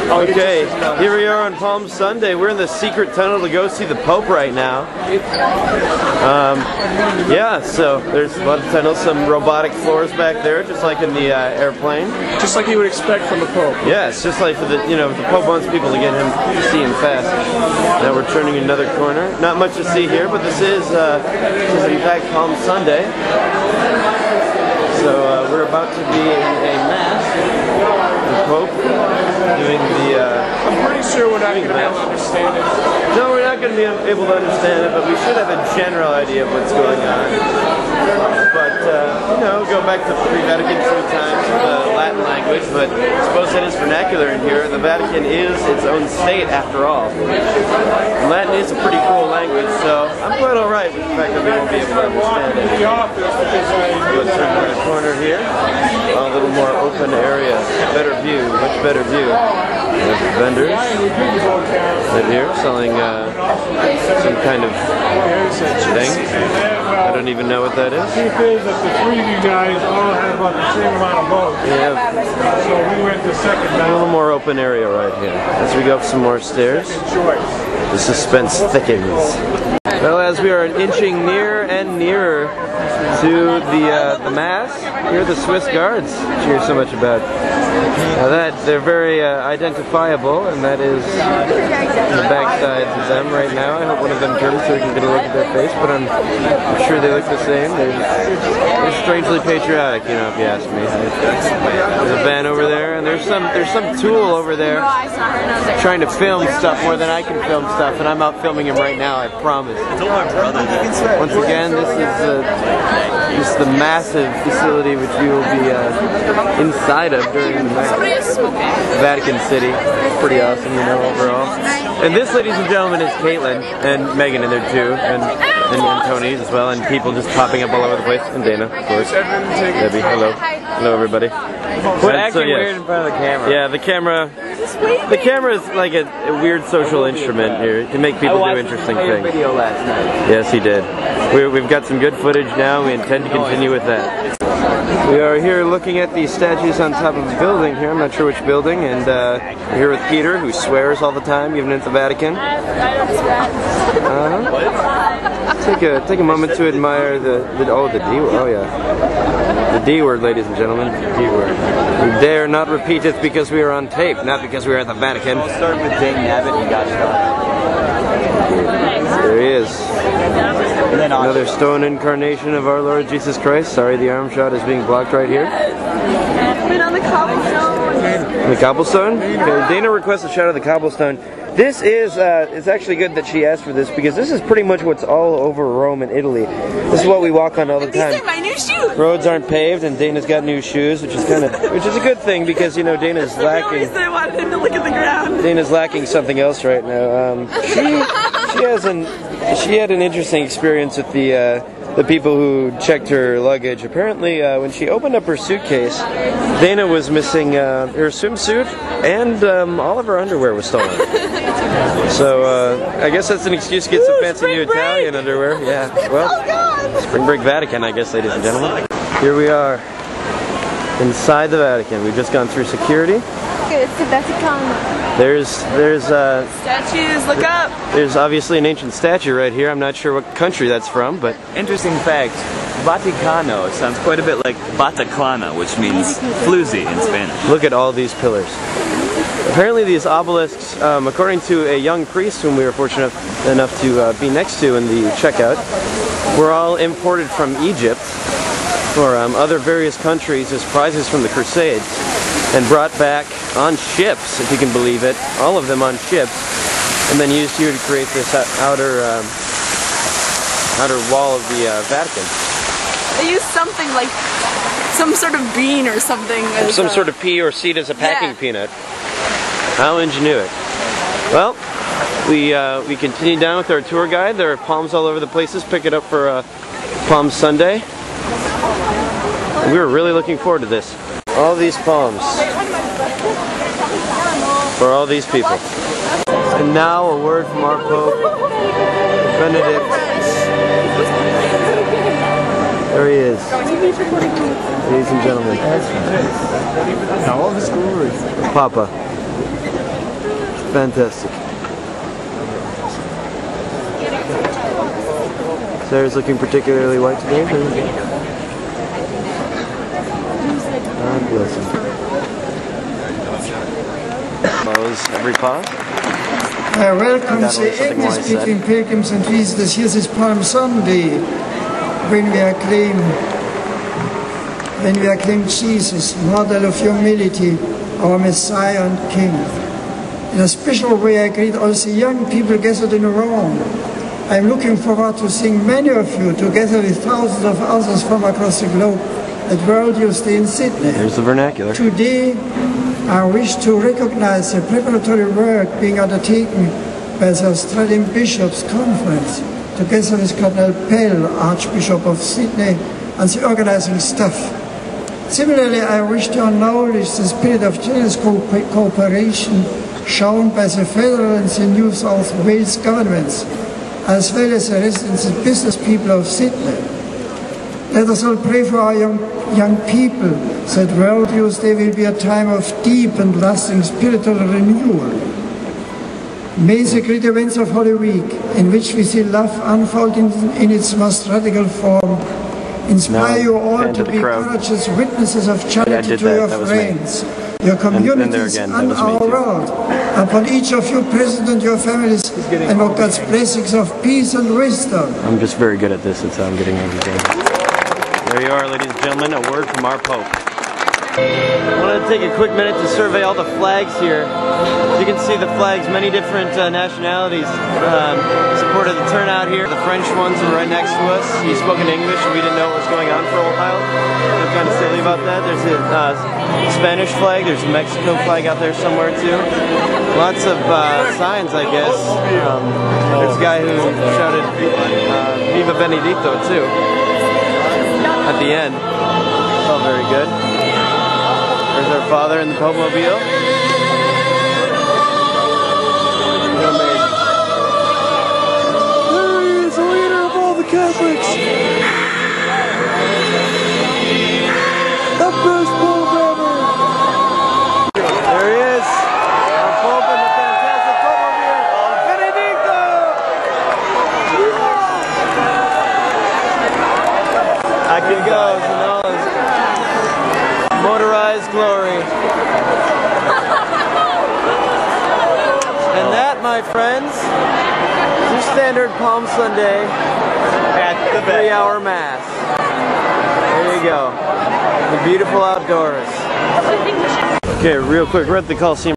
Okay, here we are on Palm Sunday. We're in the secret tunnel to go see the Pope right now. Yeah, so there's a lot of tunnels, some robotic floors back there, just like in the airplane. Just like you would expect from the Pope. Yeah, it's just like for the, you know, the Pope wants people to get him to see him fast. Now we're turning another corner. Not much to see here, but this is in fact Palm Sunday. So we're about to be in a mass. The Pope doing the. I'm pretty sure we're not going to be able to understand it. No, we're not going to be able to understand it, but we should have a general idea of what's going on. But you know, go back to pre-Vatican II times, the Latin language. But I suppose it is vernacular in here. The Vatican is its own state, after all. And Latin is a pretty cool language, so I'm quite all right with the fact that we won't be able to understand it. Let's turn the corner here. A little more open area, better view, much better view. We have vendors right here selling some kind of thing. I don't even know what that is. The truth is that the three of you guys all have about the same amount of votes. Yeah. So we went to second A little more open area right here. As we go up some more stairs, the suspense thickens. Well, as we are inching nearer and nearer to the Mass, here are the Swiss guards that you hear so much about. Now they're very identifiable, and that is the backside of them right now. I hope one of them turns so we can get a look at their face, but I'm sure they look the same. They're strangely patriotic, you know, if you ask me. There's a van over there, and there's some tool over there trying to film stuff more than I can film stuff, and I'm out filming him right now, I promise. Once again, this is the massive facility which we will be inside of during the Vatican City. It's pretty awesome, you know, overall. And this, ladies and gentlemen, is Caitlin, and Megan in there too, and Tony's as well, and people just popping up all over the place, and Dana, of course. Debbie, hello. Hello, everybody. We're acting weird in front of the camera. Yeah, the camera is like a weird social instrument here to make people do interesting things. Video last night. Yes, he did. We've got some good footage now. We intend to continue with that. We are here looking at the statues on top of the building here. I'm not sure which building, and we're here with Peter, who swears all the time, even at the Vatican. Take a moment to admire the D word. Oh yeah, the D word, ladies and gentlemen. D word. We dare not repeat it because we are on tape, not because we are at the Vatican. We'll start with Dane Abbott and Gosh. There he is. Another stone incarnation of our Lord Jesus Christ. Sorry, the arm shot is being blocked right here. Been on the cobblestone. The cobblestone? Okay, Dana requests a shot of the cobblestone. This is, it's actually good that she asked for this because this is pretty much what's all over Rome and Italy. This is what we walk on all the time. These are my new shoes. Roads aren't paved, and Dana's got new shoes, which is a good thing because, you know, Dana's lacking. I wanted him to look at the ground. Dana's lacking something else right now. She had an interesting experience with the people who checked her luggage. Apparently, when she opened up her suitcase, Dana was missing her swimsuit, and all of her underwear was stolen. So I guess that's an excuse to get some fancy new Italian underwear. Yeah. Well, Spring Break Vatican, I guess, ladies and gentlemen. Here we are inside the Vatican. We've just gone through security. It's the Vatican. There's statues. Look up. There's obviously an ancient statue right here. I'm not sure what country that's from, but interesting fact. Vaticano sounds quite a bit like Bataclana, which means floozy in Spanish. Look at all these pillars. Apparently these obelisks, according to a young priest whom we were fortunate enough to be next to in the checkout, were all imported from Egypt or other various countries as prizes from the Crusades, and brought back on ships, if you can believe it, all of them on ships, and then used here to create this outer wall of the Vatican. They used something like some sort of bean or something. Some sort of pea or seed as a packing peanut. How ingenuitive. Well, we continue down with our tour guide. There are palms all over the places. Pick it up for Palm Sunday. And we were really looking forward to this. All these palms for all these people. And now a word from our Pope, Benedict. There he is. Ladies and gentlemen. Now all his glory. Papa. fantastic. Sarah's looking particularly white today. God bless him. Close every pause. Welcome the English between pilgrims and visitors. Here is Palm Sunday, when we acclaim Jesus, model of humility, our Messiah and King. In a special way, I greet also young people gathered in Rome. I am looking forward to seeing many of you together with thousands of others from across the globe at World Youth Day in Sydney. Here's the vernacular. Today, I wish to recognize the preparatory work being undertaken by the Australian Bishops' Conference, together with Cardinal Pell, Archbishop of Sydney, and the organizing staff. Similarly, I wish to acknowledge the spirit of generous cooperation shown by the federal and the New South Wales governments, as well as the residents and business people of Sydney. Let us all pray for our young people that World Youth Day will be a time of deep and lasting spiritual renewal. May the great events of Holy Week, in which we see love unfolding in its most radical form, inspire you all to be courageous witnesses of charity to your friends, your communities, and our world. Upon each of you present and your families, and for God's blessings of peace and wisdom. I'm just very good at this, that's how I'm getting everything. There you are, ladies and gentlemen, a word from our Pope. I wanted to take a quick minute to survey all the flags here. As you can see, the flags, many different nationalities supported the turnout here. The French ones were right next to us. He spoke in English and we didn't know what was going on for a while. I'm kind of silly about that. There's a Spanish flag, there's a Mexico flag out there somewhere too. Lots of signs, I guess. There's a guy who shouted Viva Benedito too at the end. It's all very good. There's our father in the Pope Mobile. Amazing. There he is, the leader of all the Catholics. The best Pope ever. There he is, our Pope in the fantastic Pope Mobile. Benedicto! Back he goes in all his motorized glory. And that, my friends, is your standard Palm Sunday at the 3-hour Mass. There you go. The beautiful outdoors. Okay, real quick, we're at the Coliseum.